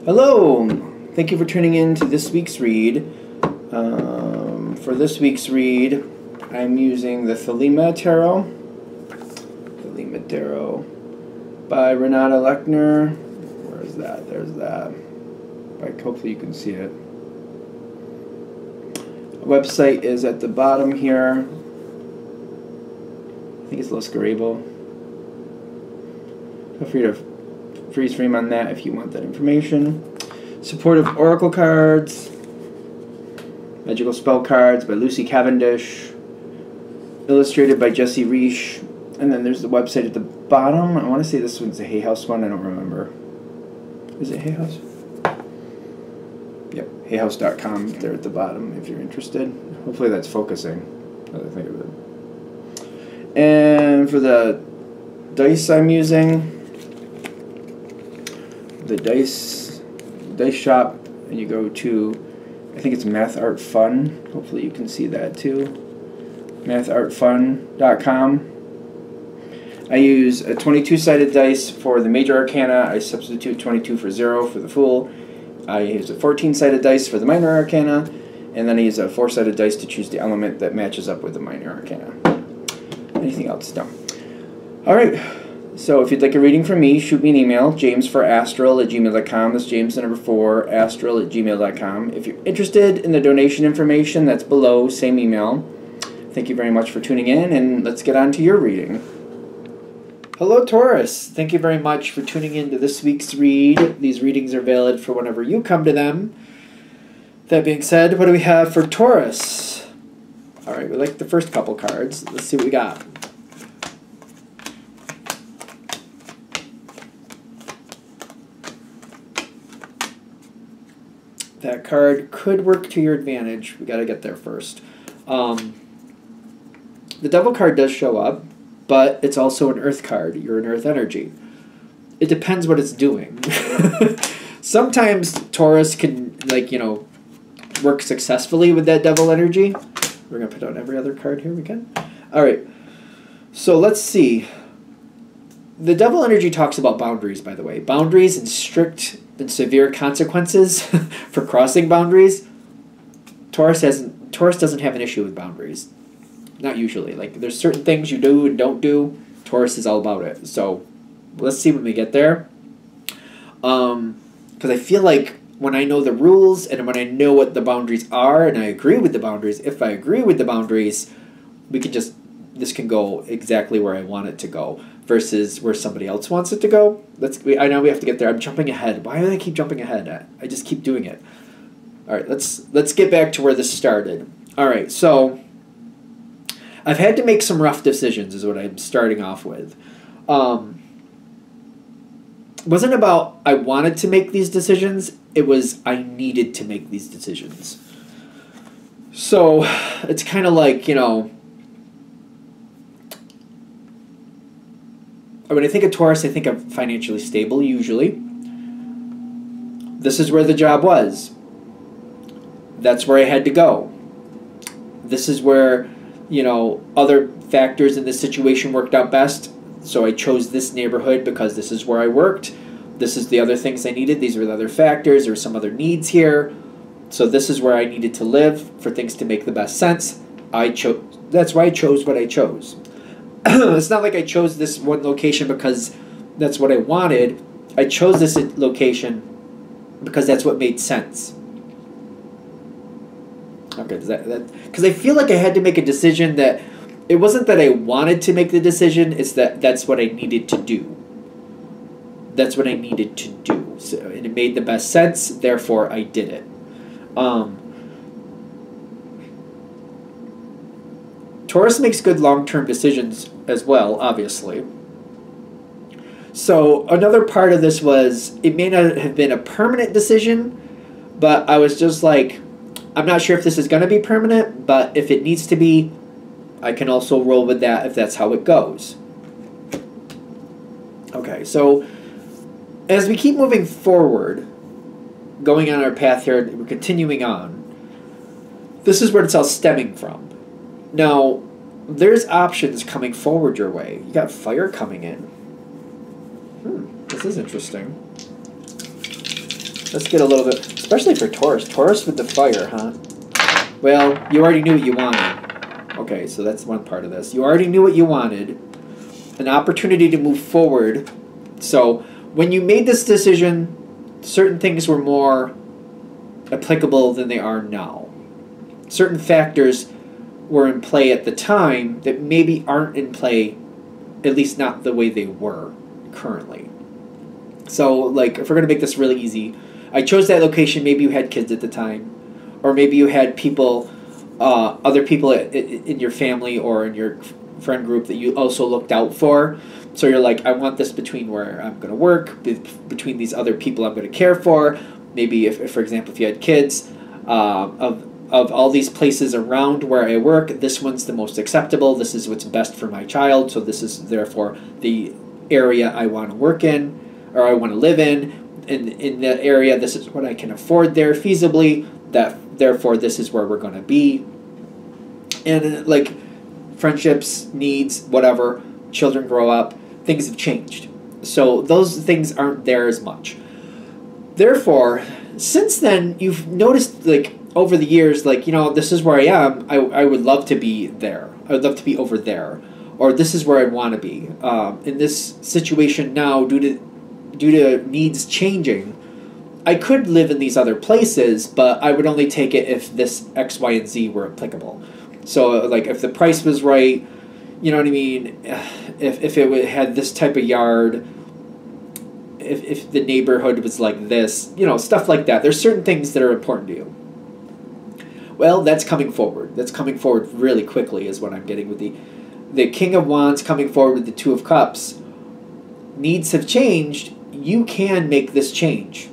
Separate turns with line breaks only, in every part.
Hello! Thank you for tuning in to this week's read. For this week's read, I'm using the Thelema Tarot. Thelema Tarot by Renata Lechner. Where is that? There's that. Like, hopefully you can see it. The website is at the bottom here. I think it's Los Garibos. Feel free to freeze frame on that if you want that information. Supportive Oracle cards. Magical Spell cards by Lucy Cavendish. Illustrated by Jesse Reish. And then there's the website at the bottom. I want to say this one's a Hay House one. I don't remember. Is it Hay House? Yep, hayhouse.com. There at the bottom if you're interested. Hopefully that's focusing. Now that I think of it. And for the dice I'm using, the dice shop, and you go to, I think it's Math Art Fun. Hopefully you can see that too. mathartfun.com. I use a 22-sided dice for the major arcana. I substitute 22 for 0 for the Fool. I use a 14-sided dice for the minor arcana, and then I use a 4-sided dice to choose the element that matches up with the minor arcana. Anything else? No. Alright. So if you'd like a reading from me, shoot me an email, jamesforastral@gmail.com. That's James the number 4, astral@gmail.com. If you're interested in the donation information, that's below, same email. Thank you very much for tuning in, and let's get on to your reading. Hello, Taurus. Thank you very much for tuning in to this week's read. These readings are valid for whenever you come to them. That being said, what do we have for Taurus? All right, we like the first couple cards. Let's see what we got. That card could work to your advantage. We got to get there first. The Devil card does show up, but it's also an Earth card. You're an Earth energy. It depends what it's doing. Sometimes Taurus can, like, you know, work successfully with that Devil energy. We're going to put out every other card here we can. All right. So let's see. The Devil energy talks about boundaries, by the way. Boundaries and strict and severe consequences for crossing boundaries. Taurus doesn't have an issue with boundaries. Not usually. Like, there's certain things you do and don't do. Taurus is all about it. So let's see when we get there. Because I feel like when I know the rules and when I know what the boundaries are and I agree with the boundaries, if I agree with the boundaries, we can just, this can go exactly where I want it to go versus where somebody else wants it to go. I know we have to get there. I'm jumping ahead. Why do I keep jumping ahead? I just keep doing it. All right, let's get back to where this started. All right, so I've had to make some rough decisions is what I'm starting off with. It wasn't about I wanted to make these decisions. It was I needed to make these decisions. So it's kind of like, you know, when I think of Taurus, I think of financially stable, usually. This is where the job was. That's where I had to go. This is where, you know, other factors in this situation worked out best. So I chose this neighborhood because this is where I worked. This is the other things I needed. These were the other factors. There were some other needs here. So this is where I needed to live for things to make the best sense. That's why I chose what I chose. It's not like I chose this one location because that's what I wanted. I chose this location because that's what made sense. Okay, because I feel like I had to make a decision that it wasn't that I wanted to make the decision, it's that that's what I needed to do. That's what I needed to do. So, and it made the best sense, therefore I did it. Taurus makes good long-term decisions as well, obviously. So another part of this was, it may not have been a permanent decision, but I was just like, I'm not sure if this is going to be permanent, but if it needs to be, I can also roll with that if that's how it goes. Okay, so as we keep moving forward, going on our path here, we're continuing on. This is where it's all stemming from. Now, there's options coming forward your way. You got fire coming in. This is interesting. Let's get a little bit, especially for Taurus. Taurus with the fire, huh? Well, you already knew what you wanted. Okay, so that's one part of this. You already knew what you wanted. An opportunity to move forward. So when you made this decision, certain things were more applicable than they are now. Certain factors were in play at the time that maybe aren't in play, at least not the way they were currently. So, like, if we're going to make this really easy, I chose that location. Maybe you had kids at the time, or maybe you had people, other people in your family or in your friend group that you also looked out for. So you're like, I want this between where I'm going to work, between these other people I'm going to care for. Maybe, if for example, if you had kids, of all these places around where I work, this one's the most acceptable. This is what's best for my child. So this is therefore the area I want to work in, or I want to live in. In that area, this is what I can afford there feasibly. Therefore, this is where we're going to be. And like friendships, needs, whatever, children grow up, things have changed. So those things aren't there as much. Therefore, since then, you've noticed, like, over the years, like, you know, this is where I am. I would love to be there. I would love to be over there. Or this is where I want to be. In this situation now, due to needs changing, I could live in these other places, but I would only take it if this X, Y, and Z were applicable. So, like, if the price was right, you know what I mean? If it had this type of yard, if the neighborhood was like this, you know, stuff like that. There's certain things that are important to you. Well, that's coming forward. That's coming forward really quickly is what I'm getting with the King of Wands coming forward with the Two of Cups. Needs have changed. You can make this change.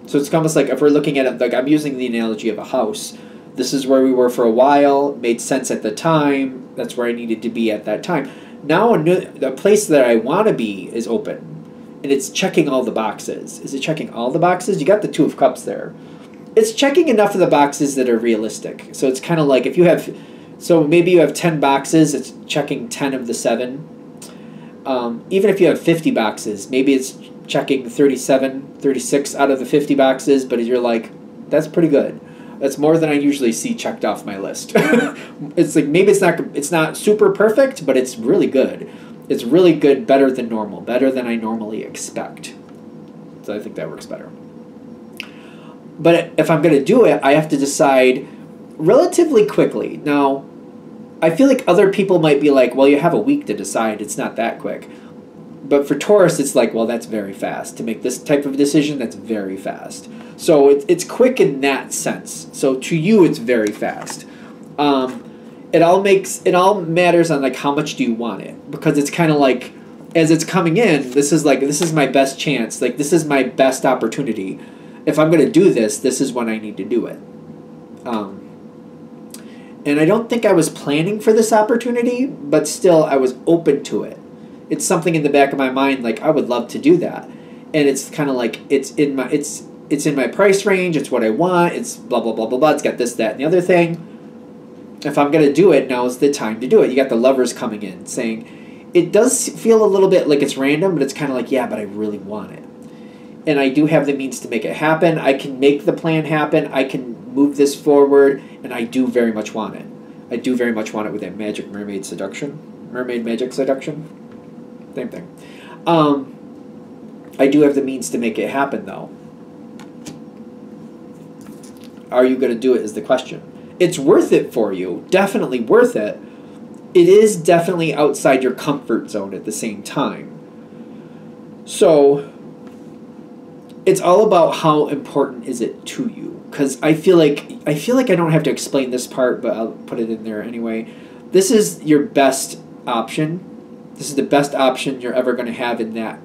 So it's almost like if we're looking at it, like I'm using the analogy of a house. This is where we were for a while. Made sense at the time. That's where I needed to be at that time. Now the place that I want to be is open. And it's checking all the boxes. Is it checking all the boxes? You got the Two of Cups there. It's checking enough of the boxes that are realistic. So it's kind of like if you have, so maybe you have 10 boxes, it's checking 10 of the 7. Even if you have 50 boxes, maybe it's checking 37, 36 out of the 50 boxes, but you're like, that's pretty good. That's more than I usually see checked off my list. It's like, maybe it's not super perfect, but it's really good. It's really good, better than normal, better than I normally expect. So I think that works better. But if I'm going to do it, I have to decide relatively quickly. Now, I feel like other people might be like, well, you have a week to decide. It's not that quick. But for Taurus, it's like, well, that's very fast. To make this type of decision, that's very fast. So it's quick in that sense. So to you, it's very fast. It all matters on like how much do you want it, because it's kind of like as it's coming in, this is my best chance. Like this is my best opportunity. If I'm going to do this, this is when I need to do it. And I don't think I was planning for this opportunity, but still I was open to it. It's something in the back of my mind, like I would love to do that. And it's kind of like it's in my price range, it's what I want, it's blah, blah, blah, blah, blah, it's got this, that, and the other thing. If I'm going to do it, now is the time to do it. You got the Lovers coming in saying, it does feel a little bit like it's random, but it's kind of like, yeah, but I really want it. And I do have the means to make it happen. I can make the plan happen. I can move this forward, and I do very much want it. I do very much want it with that magic mermaid seduction. Mermaid magic seduction. Same thing. I do have the means to make it happen, though. Are you going to do it is the question. It's worth it for you. Definitely worth it. It is definitely outside your comfort zone at the same time. So it's all about how important is it to you. Because I feel like I don't have to explain this part, but I'll put it in there anyway. This is your best option. This is the best option you're ever going to have in that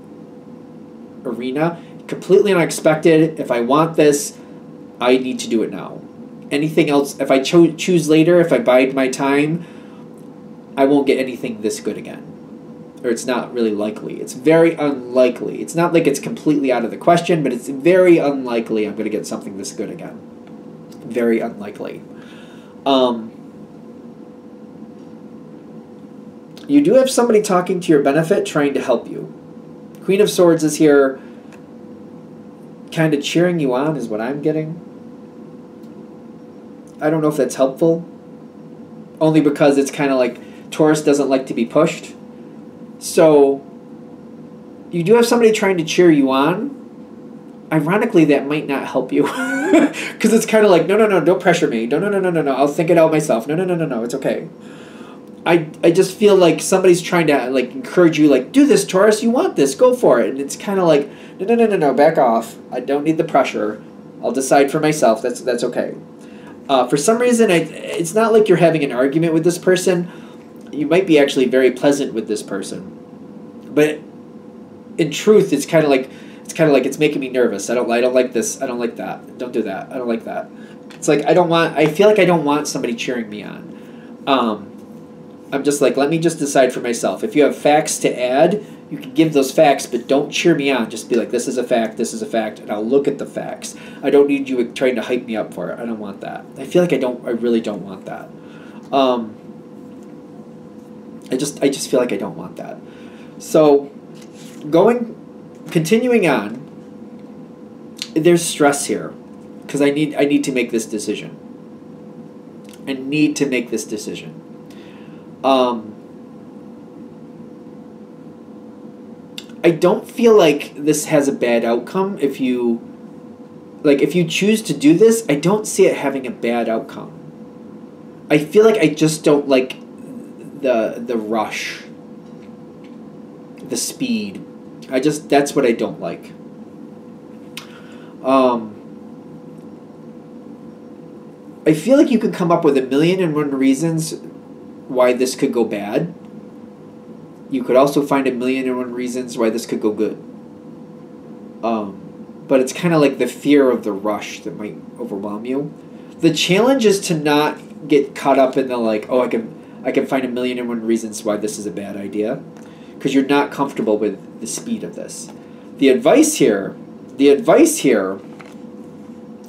arena. Completely unexpected. If I want this, I need to do it now. Anything else, if I choose later, if I bide my time, I won't get anything this good again. Or it's not really likely. It's very unlikely. It's not like it's completely out of the question, but it's very unlikely I'm going to get something this good again. Very unlikely. You do have somebody talking to your benefit, trying to help you. Queen of Swords is here. kind of cheering you on is what I'm getting. I don't know if that's helpful. Only because it's kind of like Taurus doesn't like to be pushed. So you do have somebody trying to cheer you on. Ironically, that might not help you. Because it's kind of like, no, don't pressure me. No, I'll think it out myself. No, it's okay. I just feel like somebody's trying to like encourage you, like, do this, Taurus, you want this, go for it. And it's kind of like, no, back off. I don't need the pressure. I'll decide for myself. That's okay. For some reason, it's not like you're having an argument with this person. You might be actually very pleasant with this person. But in truth, it's kind of like it's making me nervous. I don't like this. I don't like that. Don't do that. I don't like that. It's like I feel like I don't want somebody cheering me on. I'm just like, let me just decide for myself. If you have facts to add, you can give those facts, but don't cheer me on. Just be like, this is a fact, and I'll look at the facts. I don't need you trying to hype me up for it. I don't want that. I feel like I really don't want that. I just feel like I don't want that. So, continuing on, there's stress here, because I need to make this decision. I need to make this decision. I don't feel like this has a bad outcome. If you choose to do this, I don't see it having a bad outcome. I feel like I just don't like the rush, the speed. That's what I don't like. I feel like you could come up with 1,000,001 reasons why this could go bad. You could also find 1,000,001 reasons why this could go good. But it's kind of like the fear of the rush that might overwhelm you. The challenge is to not get caught up in the like, oh, I can find 1,000,001 reasons why this is a bad idea, because you're not comfortable with the speed of this. The advice here,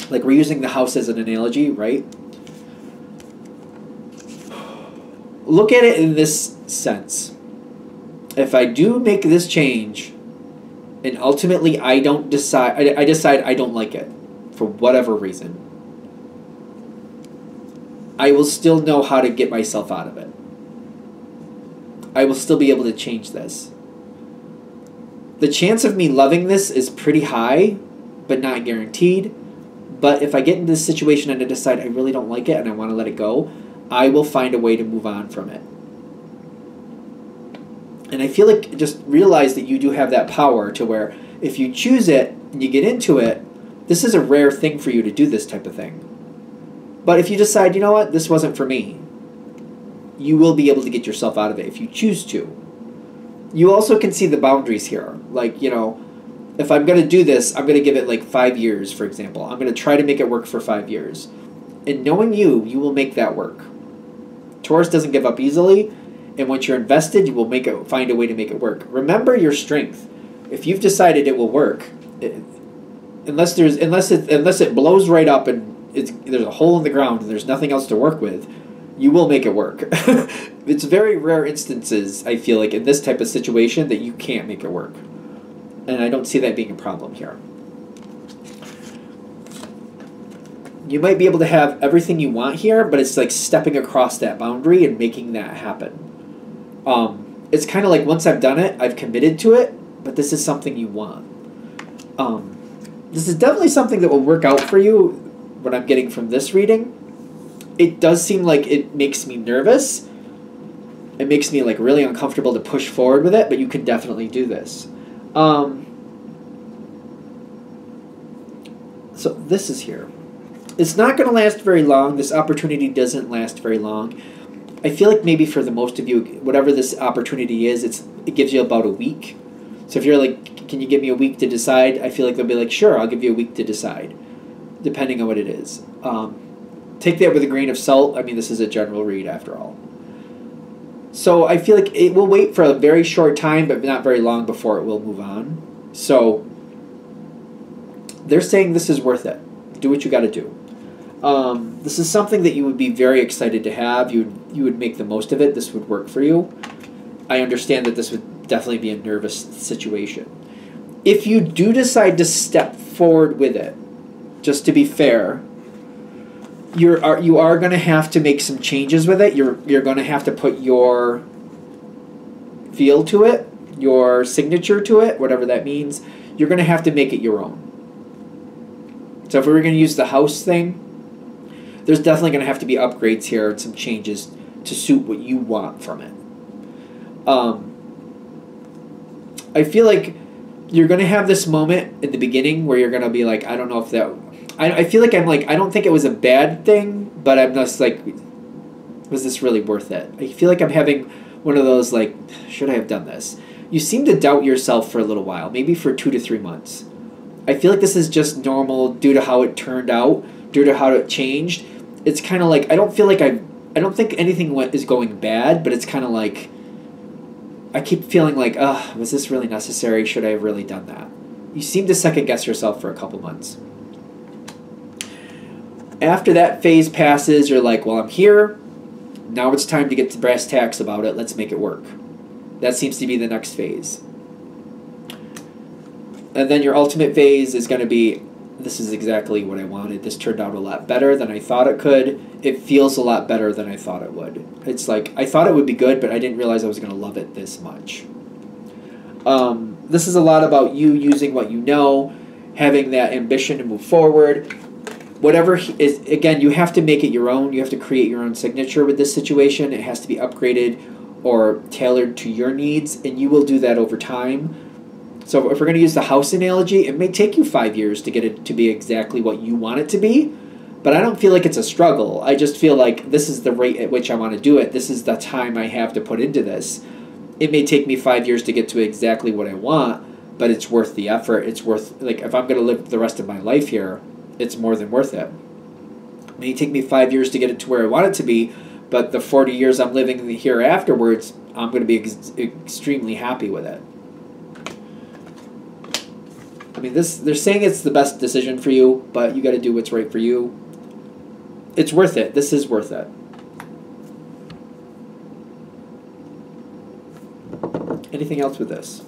like we're using the house as an analogy, right? Look at it in this sense. If I do make this change, and ultimately I decide I don't like it, for whatever reason, I will still know how to get myself out of it. I will still be able to change this. The chance of me loving this is pretty high, but not guaranteed. But if I get into this situation and I decide I really don't like it and I want to let it go, I will find a way to move on from it. And I feel like just realize that you do have that power to where if you choose it and you get into it, this is a rare thing for you to do this type of thing. But if you decide, you know what, this wasn't for me, you will be able to get yourself out of it if you choose to. You also can see the boundaries here. Like, you know, if I'm going to do this, I'm going to give it like 5 years, for example. I'm going to try to make it work for 5 years. And knowing you will make that work. Taurus doesn't give up easily, and once you're invested, you will find a way to make it work. Remember your strength. If you've decided it will work, unless it blows right up and there's a hole in the ground and there's nothing else to work with, you will make it work. It's very rare instances, I feel like, in this type of situation that you can't make it work. And I don't see that being a problem here. You might be able to have everything you want here, but it's like stepping across that boundary and making that happen. It's kind of like once I've done it, I've committed to it, but this is something you want. This is definitely something that will work out for you, what I'm getting from this reading. It does seem like it makes me nervous. It makes me like really uncomfortable to push forward with it, but you can definitely do this. So this is here. It's not going to last very long. This opportunity doesn't last very long. I feel like maybe for the most of you, whatever this opportunity is, it gives you about a week. So if you're like, can you give me a week to decide? I feel like they'll be like, sure, I'll give you a week to decide, depending on what it is. Take that with a grain of salt. I mean, this is a general read after all. So I feel like it will wait for a very short time, but not very long before it will move on. So they're saying this is worth it. Do what you got to do. This is something that you would be very excited to have. You would make the most of it. This would work for you. I understand that this would definitely be a nervous situation. if you do decide to step forward with it, just to be fair, you are going to have to make some changes with it. You're going to have to put your feel to it, your signature to it, whatever that means. You're going to have to make it your own. So if we were going to use the house thing, there's definitely going to have to be upgrades here and some changes to suit what you want from it. I feel like you're going to have this moment in the beginning where you're going to be like, I don't know if that... I feel like I'm like, I don't think it was a bad thing, but I'm just like, was this really worth it? I feel like I'm having one of those like, should I have done this? You seem to doubt yourself for a little while, maybe for 2 to 3 months. I feel like this is just normal due to how it turned out, due to how it changed. It's kind of like, I don't think anything is going bad, but it's kind of like, I keep feeling like, was this really necessary? Should I have really done that? You seem to second guess yourself for a couple months. After that phase passes, you're like, well, I'm here. Now it's time to get to brass tacks about it. Let's make it work. That seems to be the next phase. And then your ultimate phase is going to be, this is exactly what I wanted. This turned out a lot better than I thought it could. It feels a lot better than I thought it would. It's like, I thought it would be good, but I didn't realize I was going to love it this much. This is a lot about you using what you know, having that ambition to move forward. Whatever is, again, you have to make it your own. You have to create your own signature with this situation. It has to be upgraded or tailored to your needs, and you will do that over time. So if we're going to use the house analogy, it may take you 5 years to get it to be exactly what you want it to be, but I don't feel like it's a struggle. I just feel like this is the rate at which I want to do it. This is the time I have to put into this. It may take me 5 years to get to exactly what I want, but it's worth the effort. It's worth, like, if I'm going to live the rest of my life here, it's more than worth it. It may take me 5 years to get it to where I want it to be, but the 40 years I'm living here afterwards, I'm going to be extremely happy with it. I mean, they're saying it's the best decision for you, but you got to do what's right for you. It's worth it. This is worth it. Anything else with this?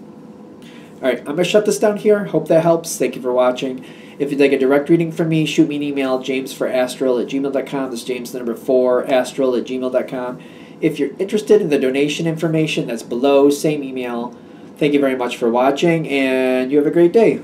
All right, I'm going to shut this down here. Hope that helps. Thank you for watching. If you'd like a direct reading from me, shoot me an email, jamesforastral@gmail.com. That's James, the number 4, astral@gmail.com. If you're interested in the donation information, that's below, same email. Thank you very much for watching, and you have a great day.